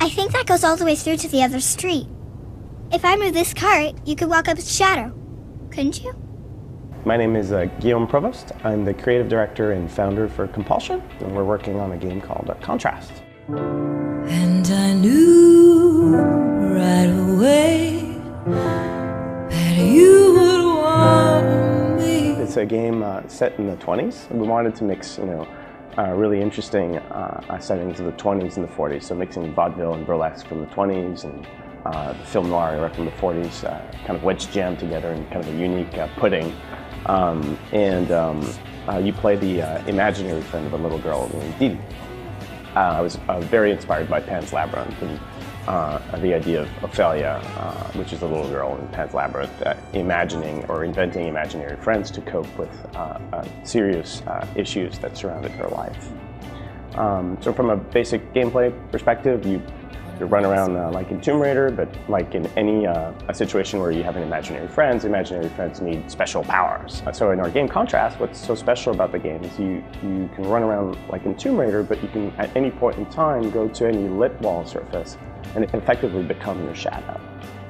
I think that goes all the way through to the other street. If I move this cart, you could walk up its shadow, couldn't you? My name is Guillaume Provost. I'm the creative director and founder for Compulsion, and we're working on a game called Contrast. And I knew right away that you would want me. It's a game set in the 20s. We wanted to mix, really interesting settings of the 20s and the 40s. So mixing vaudeville and burlesque from the 20s and the film noir era from the 40s, kind of wedged jammed together in kind of a unique pudding. You play the imaginary friend of a little girl named Didi. I was very inspired by Pan's Labyrinth and the idea of Ophelia, which is a little girl in Pan's Labyrinth, imagining or inventing imaginary friends to cope with serious issues that surrounded her life. So from a basic gameplay perspective, you run around like in Tomb Raider, but like in any a situation where you have imaginary friends need special powers. So in our game Contrast, what's so special about the game is you can run around like in Tomb Raider, but you can at any point in time go to any lit wall surface and effectively become your shadow.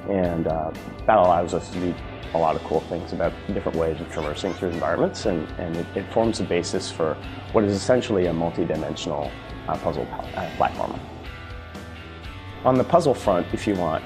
And that allows us to do a lot of cool things about different ways of traversing through environments, and it forms a basis for what is essentially a multi-dimensional puzzle platformer. On the puzzle front, if you want,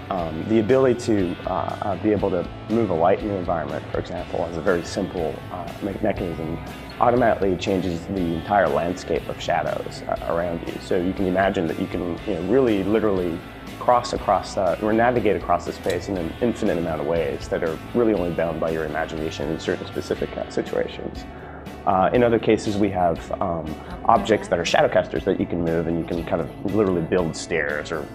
the ability to be able to move a light in the environment, for example, as a very simple mechanism, automatically changes the entire landscape of shadows around you. So you can imagine that you can really literally cross across or navigate across the space in an infinite amount of ways that are really only bound by your imagination in certain specific situations. In other cases, we have objects that are shadow casters that you can move, and you can kind of literally build stairs or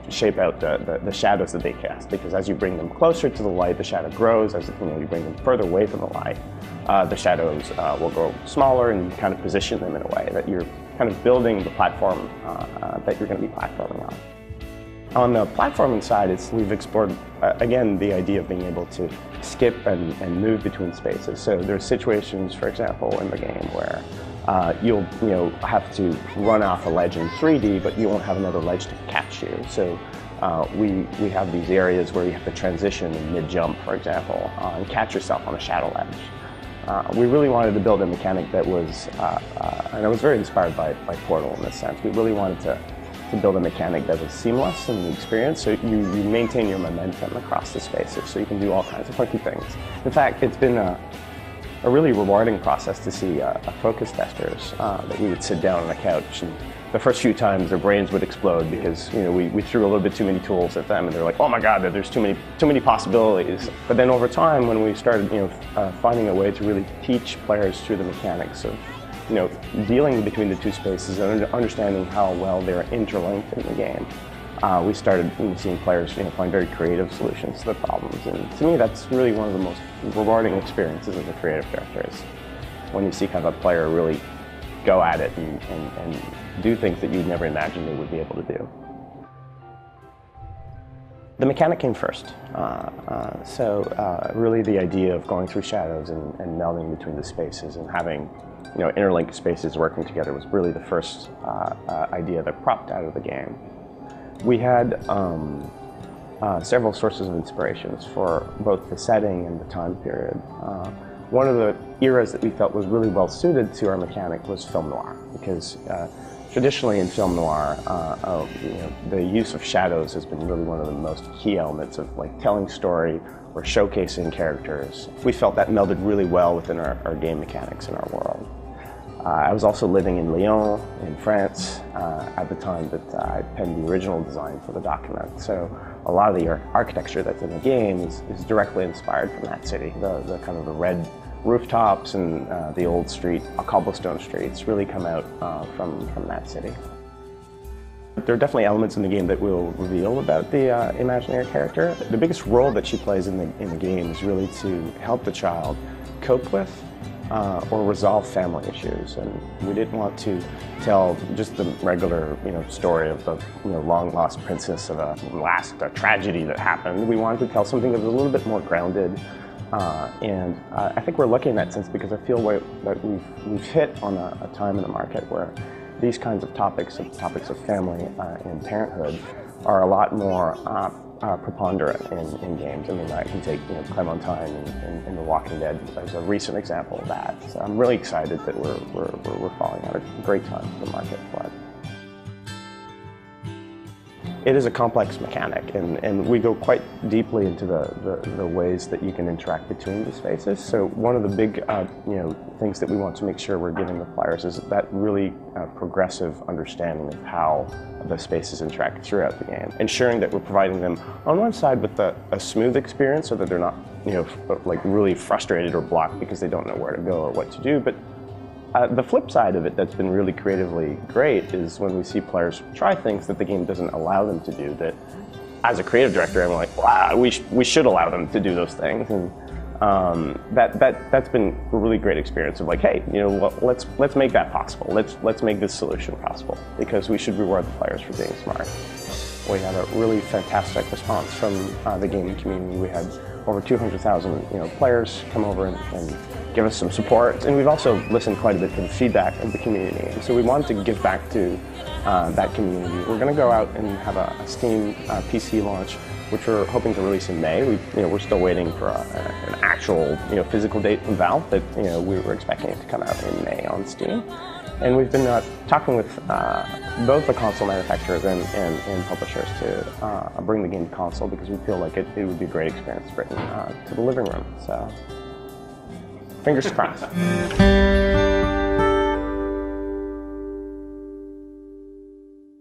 shape out the shadows that they cast. Because as you bring them closer to the light, the shadow grows. As you bring them further away from the light, the shadows will grow smaller, and you kind of position them in a way that you're kind of building the platform that you're going to be platforming on. On the platforming side, we've explored, again, the idea of being able to skip and move between spaces. So there's situations, for example, in the game where you'll have to run off a ledge in 3D, but you won't have another ledge to catch you. So we have these areas where you have to transition in mid-jump, for example, and catch yourself on a shadow ledge. We really wanted to build a mechanic that was, and I was very inspired by Portal in this sense. We really wanted to build a mechanic that was seamless in the experience, so you maintain your momentum across the spaces, so you can do all kinds of funky things. In fact, it's been a really rewarding process to see focus testers that we would sit down on a couch, and the first few times their brains would explode because we threw a little bit too many tools at them, and they're like, "Oh my God, there's too many possibilities." But then over time, when we started finding a way to really teach players through the mechanics of dealing between the two spaces and understanding how well they're interlinked in the game, we started seeing players find very creative solutions to the problems. And to me, that's really one of the most rewarding experiences as a creative director, is when you see kind of a player really go at it and do things that you'd never imagined they would be able to do. The mechanic came first. Really the idea of going through shadows and melding between the spaces and having interlinked spaces working together was really the first idea that cropped out of the game. We had several sources of inspirations for both the setting and the time period. One of the eras that we felt was really well suited to our mechanic was film noir, because traditionally in film noir, the use of shadows has been really one of the most key elements of telling story or showcasing characters. We felt that melded really well within our game mechanics in our world. I was also living in Lyon, in France, at the time that I penned the original design for the document. So a lot of the architecture that's in the game is directly inspired from that city. The kind of the red rooftops and the old cobblestone streets really come out from that city. There are definitely elements in the game that we'll reveal about the imaginary character. The biggest role that she plays in the game is really to help the child cope with or resolve family issues, and we didn't want to tell just the regular, story of the, long-lost princess of a last tragedy that happened. We wanted to tell something that was a little bit more grounded, and I think we're lucky in that sense, because I feel that we've hit on a time in the market where these kinds of topics of family and parenthood, are a lot more preponderant in games. I mean, I can take Clementine in The Walking Dead as a recent example of that. So I'm really excited that we're falling at a great time for the market for it. It is a complex mechanic, and we go quite deeply into the ways that you can interact between the spaces. So one of the big things that we want to make sure we're giving the players is that really progressive understanding of how the spaces interact throughout the game, ensuring that we're providing them on one side with a smooth experience so that they're not like really frustrated or blocked because they don't know where to go or what to do. But the flip side of it that's been really creatively great is when we see players try things that the game doesn't allow them to do, that as a creative director I'm like, wow, we should allow them to do those things. And that's been a really great experience of like, hey, let's make that possible. Let's make this solution possible, because we should reward the players for being smart. We had a really fantastic response from the gaming community. We had over 200,000 players come over and give us some support, and we've also listened quite a bit to the feedback of the community. And so we wanted to give back to that community. We're going to go out and have a Steam PC launch, which we're hoping to release in May. We're still waiting for an actual physical date from Valve, but we were expecting it to come out in May on Steam. And we've been talking with both the console manufacturers and publishers to bring the game to console, because we feel like it would be a great experience to bring to the living room. So, fingers crossed.